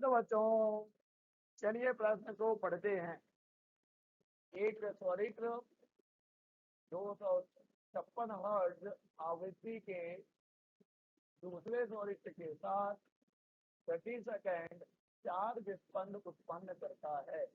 तो बच्चों चलिए प्रश्न को पढ़ते हैं। एक स्वरित्र 256 हर्ट्ज आवृत्ति के दूसरे स्वरित्र के साथ प्रति सेकंड 4 विस्पंद उत्पन्न करता है।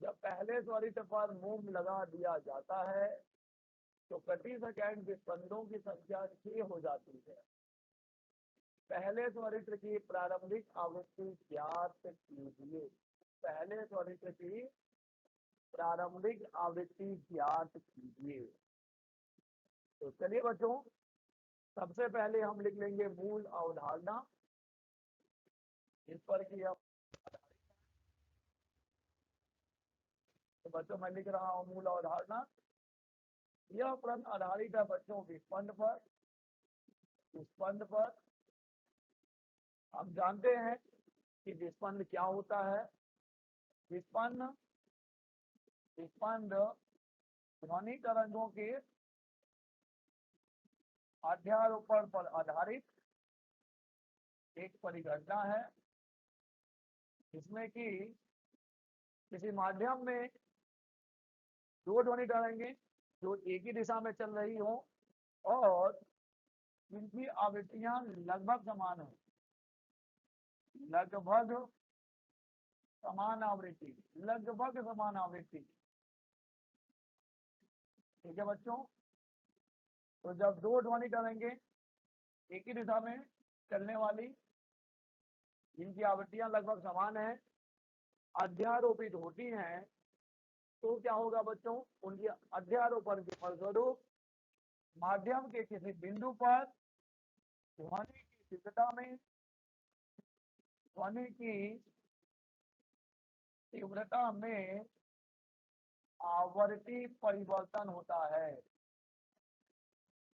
जब पहले स्वरित्र पर मूव लगा दिया जाता है तो प्रति सेकंड विस्पंदों की संख्या 6 हो जाती है। पहले स्वरित्र की प्रारंभिक आवृत्ति ज्ञात कीजिए। पहले स्वरित्र की प्रारंभिक आवृत्ति ज्ञात कीजिए। तो चलिए बच्चों, सबसे पहले हम लिख लेंगे मूल अवधारणा। इस पर की तो बच्चों मैं लिख रहा हूँ मूल अवधारणा। यह प्रश्न आधारित है बच्चों विस्पंद पर। विस्पंद पर हम जानते हैं कि विस्पंद क्या होता है। विस्पंद विस्पंद ध्वनि तरंगों के अध्यारोपण पर आधारित एक परिघटना है, जिसमें कि किसी माध्यम में दो ध्वनि तरंगें जो एक ही दिशा में चल रही हो और इनकी आवृत्तियां लगभग समान हो। लगभग समान आवृत्ति, लगभग समान आवृत्ति। ठीक है बच्चों। तो जब दो ध्वनि तरंगें एक ही दिशा में चलने वाली जिनकी आवृत्तियां लगभग समान है अध्यारोपित होती हैं, तो क्या होगा बच्चों, उनकी अध्यारोपण के फलस्वरूप माध्यम के किसी बिंदु पर ध्वनि की तीव्रता में आवर्ती परिवर्तन होता है।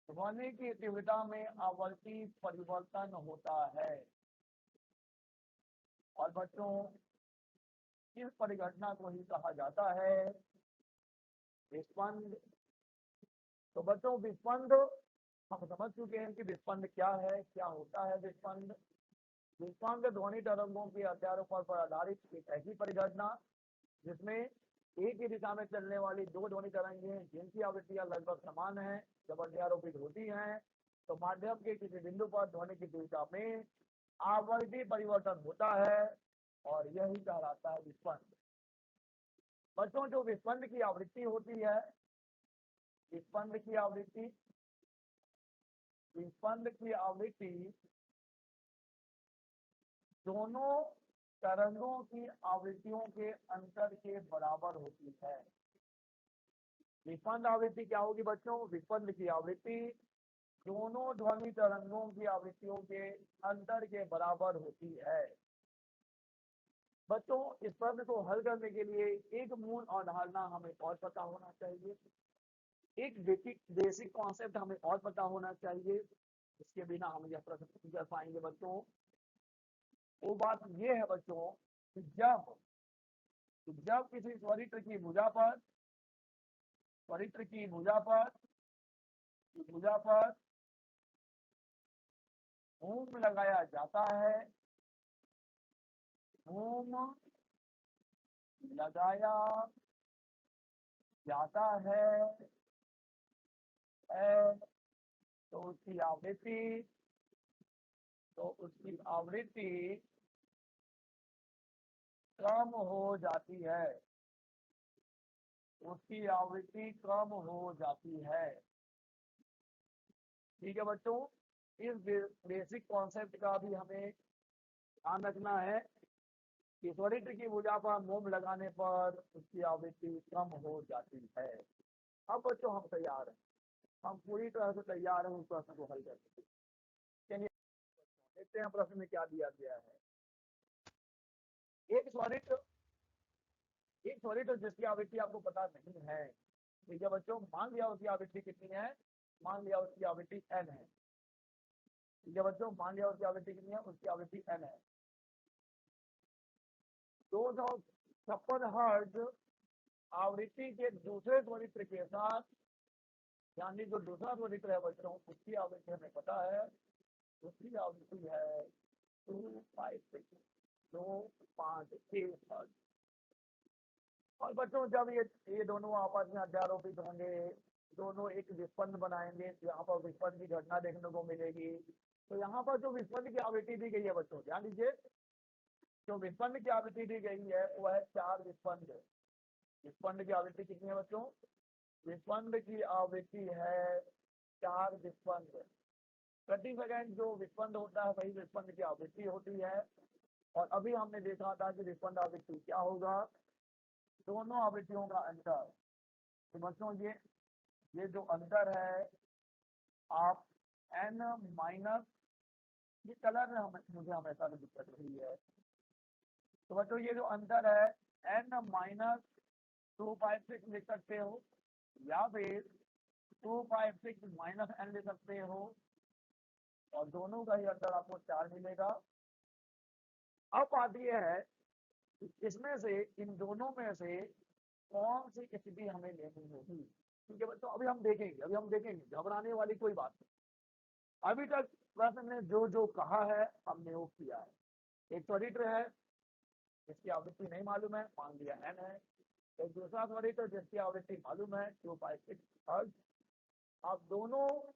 ध्वनि की तीव्रता में आवर्ती परिवर्तन होता है। और बच्चों इस परिघटना को ही कहा जाता है विस्पंद। तो बच्चों विस्पंद हम समझ चुके हैं कि विस्पंद क्या है, क्या होता है विस्पंद। विस्पंद ध्वनि तरंगों के अध्यारोपण पर आधारित एक ऐसी परिघटना जिसमें एक ही दिशा में चलने वाली दो ध्वनि तरंगें जिनकी आवृत्तियां लगभग समान है जब अध्यारोपित होती हैं तो माध्यम के किसी बिंदु पर ध्वनि की तीव्रता में आवर्ती परिवर्तन होता है और यही कहलाता है विस्पंद। बच्चों जो विस्पंद की आवृत्ति होती है, विस्पंद की आवृत्ति दोनों तरंगों की आवृत्तियों के अंतर के बराबर होती है। विस्पंद आवृत्ति क्या होगी बच्चों, विस्पंद की आवृत्ति दोनों ध्वनि तरंगों की आवृत्तियों के अंतर के बराबर होती है। बच्चों इस प्रश्न को हल करने के लिए एक मूल अवधारणा हमें और पता होना चाहिए, एक बेसिक कॉन्सेप्ट हमें और पता होना चाहिए, इसके बिना हम यह प्रश्न नहीं कर पाएंगे बच्चों। वो बात ये है बच्चों कि जब किसी स्वरित्र की भुजा पर मूम लगाया जाता है, मूम लगाया जाता है तो उसकी आवृत्ति कम हो जाती है, उसकी आवृत्ति कम हो जाती है। ठीक है बच्चों, इस बेसिक कॉन्सेप्ट का भी हमें ध्यान रखना है कि स्वरित्र की भुजा पर मोम लगाने पर उसकी आवृत्ति कम हो जाती है। अब बच्चों हम तैयार हैं, हम पूरी तरह से तैयार हैं उस प्रश्न को हल करने के लिए। चलिए देखते हैं प्रश्न में क्या दिया गया है। एक स्वरित्र जिसकी आवृत्ति आपको पता नहीं है, ठीक है बच्चों, मान लिया उसकी आवृत्ति कितनी है, मान लिया उसकी आवृत्ति n है। ठीक है बच्चों, मान लिया उसकी आवृत्ति कितनी है, उसकी आवृत्ति n है। 256 हर्ट्ज आवृत्ति के दूसरे स्वरित्र के साथ, यानी जो दूसरा स्वरित्र है बच्चों उसकी आवृत्ति हमें पता है, उसकी आवृत्ति है 2π 2.6 2.5 हर्ट्ज। और बच्चों जब ये दोनों आपस में अध्यारोपित होंगे, दोनों एक विस्पंद बनाएंगे, यहाँ पर विस्पंद की घटना देखने को मिलेगी। तो यहाँ पर जो विस्पंद की आवृत्ति दी गई है बच्चों ध्यान दीजिए, जो विस्पंद की आवृत्ति दी गई है वह है 4 विस्पंद। विस्पंद की आवृत्ति कितनी है बच्चों? विस्पंद की आवृत्ति है 4 विस्पंद प्रति सेकंड। जो विस्पंद होता है वही विस्पंद की आवृत्ति होती है। और अभी हमने देखा था कि विस्पंद आवृत्ति क्या होगा, दोनों आवृत्तियों का अंतर। तो बच्चों ये जो अंतर है आप n माइनस, ये कलर में मुझे हमेशा से दिक्कत रही है। तो बच्चों ये जो अंतर है n-256 लिख सकते हो, या फिर 256 माइनस n लिख सकते हो, और दोनों का ही अंतर आपको 4 मिलेगा। अब बात यह है कि इसमें से इन दोनों में से कौन सी स्थिति हमें लेनी होगी। ठीक है बच्चों, अभी हम देखेंगे, घबराने वाली कोई बात नहीं। अभी तक प्रश्न ने जो कहा है हमने वो किया है। एक त्वरित्र है जिसकी आवृत्ति नहीं मालूम है, मान लिया n है। एक दूसरा त्वरित्र जिसकी आवृत्ति मालूम है 2.6 हर्ट्ज। आप दोनों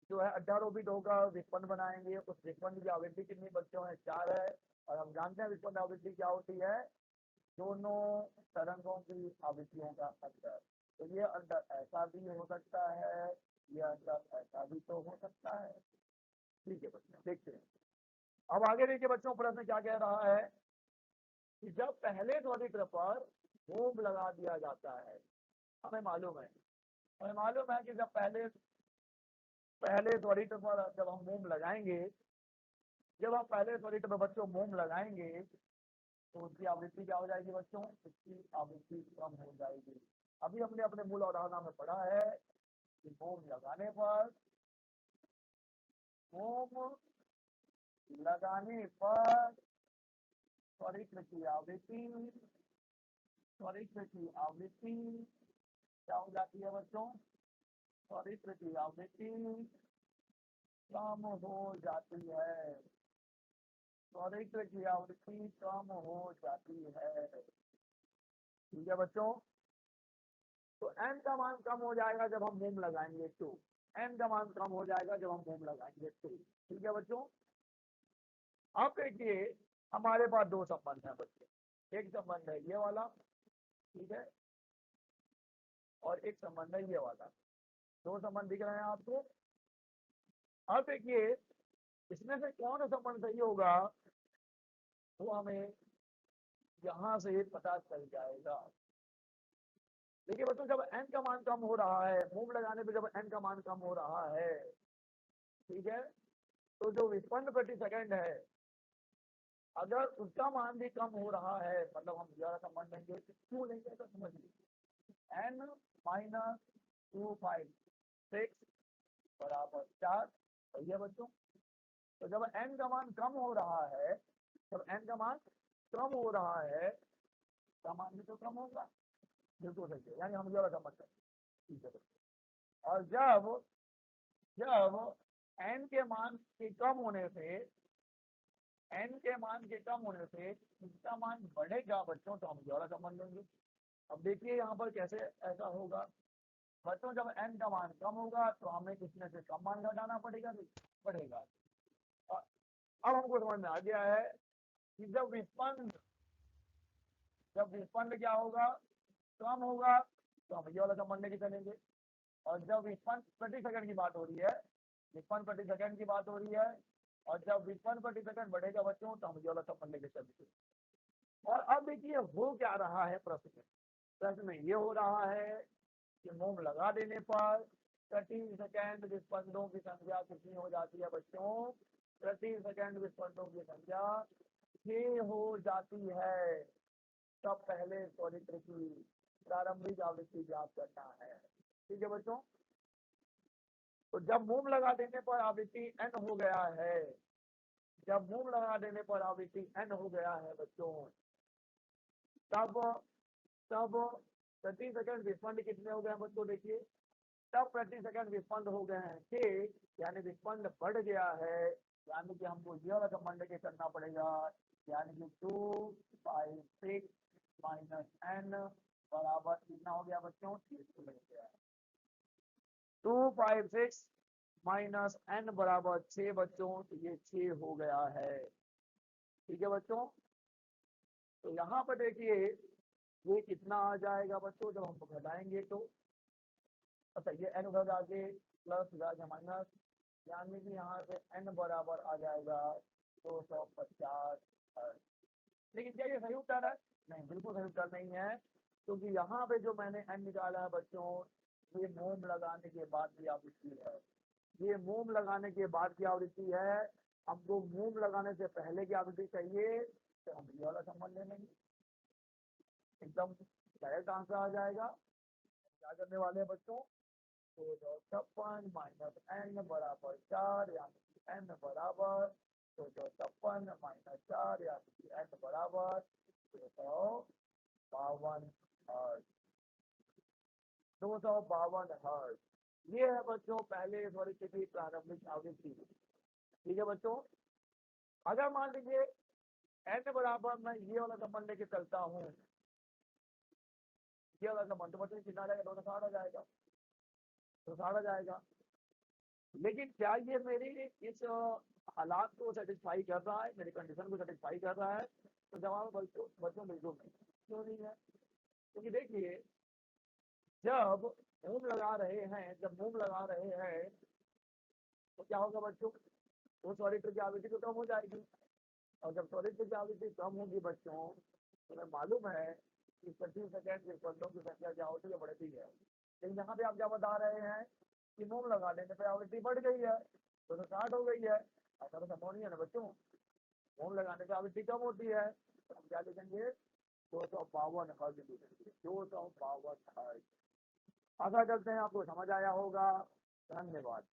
जो है अध्यारोपित होकर विस्पंद बनाएंगे, उस विस्पंद की आवृत्ति कितनी बच्चों है? 4 है। और हम जानते हैं विस्पंद आवृत्ति क्या होती है, दोनों तरंगों की आवृत्तियों का अंतर। तो ये अंतर ऐसा भी हो सकता है, ये अंतर ऐसा भी तो हो सकता है। ठीक है बच्चों, देखते हैं। अब आगे देखिए बच्चों, प्रश्न क्या कह रहा है कि जब पहले त्वरित्र पर मोम लगा दिया जाता है, हमें मालूम है कि जब पहले त्वरित्र पर जब हम मोम लगाएंगे, जब हम पहले त्वरित्र पर बच्चों मोम लगाएंगे तो उसकी आवृत्ति क्या हो जाएगी बच्चों? उसकी आवृत्ति कम हो जाएगी। अभी हमने अपने मूल अवधारणा में पढ़ा है कि मोम लगाने पर त्वरित्र की आवृत्ति क्या हो जाती है बच्चों? त्वरित्र की आवृत्ति कम हो जाती है। त्वरित्र की आवृत्ति कम हो जाती है। ठीक है बच्चों, तो n का मान कम हो जाएगा जब हम मोम लगाएंगे तो, n का मान कम हो जाएगा जब हम मोम लगाएंगे तो। ठीक है बच्चों, अब देखिए हमारे पास दो संबंध है बच्चे। एक संबंध है ये वाला, ठीक है, और एक संबंध है ये वाला। दो संबंध दिख रहे हैं आपको। अब देखिए इसमें से कौन सा संबंध सही होगा वो हमें यहां से पता चल जाएगा। देखिए बच्चों, जब n का मान कम हो रहा है, मोम लगाने पे जब n का मान कम हो रहा है, ठीक है, तो जो विस्पंद प्रति सेकंड है अगर उसका मान भी कम हो रहा है, मतलब हम ज्यादा संबंध लेंगे, क्यों लेंगे तो समझ लीजिए। n माइनस 256 बराबर 4, सही है बच्चों। तो जब n का मान कम हो रहा है, जब n का मान कम हो रहा है, का मान भी तो कम होगा, बिल्कुल सही है, यानी हम ज्यादा समझ सकते हैं। ठीक है, और जब n के मान के कम होने से, n के मान के कम होने से इसका मान बढ़ेगा बच्चों, तो हम ज्यादा संबंध लेंगे। अब देखिए यहाँ पर कैसे ऐसा होगा बच्चों, जब n का मान कम होगा तो हमें किसमें से कम मान घटाना पड़ेगा, बढ़ेगा। अब हमको समझ में आ गया है कि जब विस्पंद क्या होगा, कम होगा, तो हम ये वाला संबंध लेके चलेंगे। और जब विस्पंद प्रति सेकंड की बात हो रही है, विस्पंद प्रति सेकंड की बात हो रही है, और जब विस्पंद प्रति सेकंड बढ़ेगा बच्चों तो हम ये वाला संबंध लेके चलेंगे। और अब देखिए हो क्या रहा है प्रश्न में ये हो रहा है कि मोम लगा देने पर प्रति सेकंड विस्पंदों की संख्या कितनी हो जाती है बच्चों? प्रति सेकंड विस्पंदों की संख्या 6 हो जाती है। तब पहले त्वरित्र की प्रारंभिक आवृत्ति ज्ञात करना है। ठीक है बच्चों, तो जब मोम लगा देने पर आवृत्ति n हो गया है, जब मोम लगा देने पर आवृत्ति n हो गया है बच्चों, तब प्रति सेकंड विस्पंद कितने हो गए बच्चों? देखिए तब प्रति सेकंड विस्पंद हो गए हैं 6, यानी विस्पंद बढ़ गया है, यानी कि हमको ये वाला संबंध के करना पड़ेगा। जाएगा, यानी कि 256 माइनस एन बराबर कितना हो गया बच्चों, 6 मिल गया। 256 माइनस एन बराबर 6 बच्चों, तो ये 6 हो गया है। ठीक है बच्चों, तो यहाँ पर देखिए ये कितना आ जाएगा बच्चों, जब हम घटाएंगे तो अच्छा ये एन उधर आगे प्लस जाएगा माइनस, यानी कि यहाँ पे एन बराबर आ जाएगा 250। लेकिन क्या ये सही उत्तर है? नहीं, बिल्कुल सही उत्तर नहीं है, क्योंकि यहाँ पे जो मैंने एन निकाला है बच्चों, ये मोम लगाने के बाद की आवृत्ति है। ये मोम लगाने के बाद की आवृत्ति है। हमको मोम लगाने से पहले की आवृत्ति चाहिए, तो हम ये वाला संबंध ले लेंगे, एकदम डायरेक्ट आंसर आ जाएगा। क्या करने वाले हैं बच्चों, 256 माइनस एन बराबर 4, यानी एन बराबर 256 माइनस 4, यानी एन बराबर 252 हर्ट्ज। 252 हर्ट्ज, ये है बच्चों पहले स्वरित की प्रारंभिक आवृत्ति। ठीक है बच्चों, अगर मान लीजिए एन बराबर मैं ये वाला संबंध लेके चलता हूँ, ये वाला संबंध, तो बच्चों कितना आ जाएगा, 260 आ जाएगा, 260 आ जाएगा। लेकिन क्या ये मेरी इस हालात को सेटिस्फाई कर रहा है, मेरी कंडीशन को सेटिस्फाई कर रहा है? तो जवाब बच्चों बिल्कुल नहीं। क्यों नहीं है? क्योंकि देखिए जब मोम लगा रहे हैं, जब मोम लगा रहे हैं तो क्या होगा बच्चों, वो सॉलिटर की आवृत्ति तो कम हो जाएगी, और जब सॉलिटर की आवृत्ति कम होगी बच्चों, तो हमें मालूम है कि प्रति सेकंड विस्फोटों की संख्या क्या होती है, बढ़ती है। लेकिन यहाँ पे आप क्या बता रहे हैं कि मोम लगा देने पर आवृत्ति बढ़ गई है, तो 60 हो गई है। ऐसा तो संभव नहीं है ना बच्चों, मोम लगाने से आवृत्ति कम होती है, तो हम क्या लिखेंगे, 252 हर्ट्ज लिखेंगे, 252 हर्ट्ज। आशा करते हैं आपको समझ आया होगा। धन्यवाद।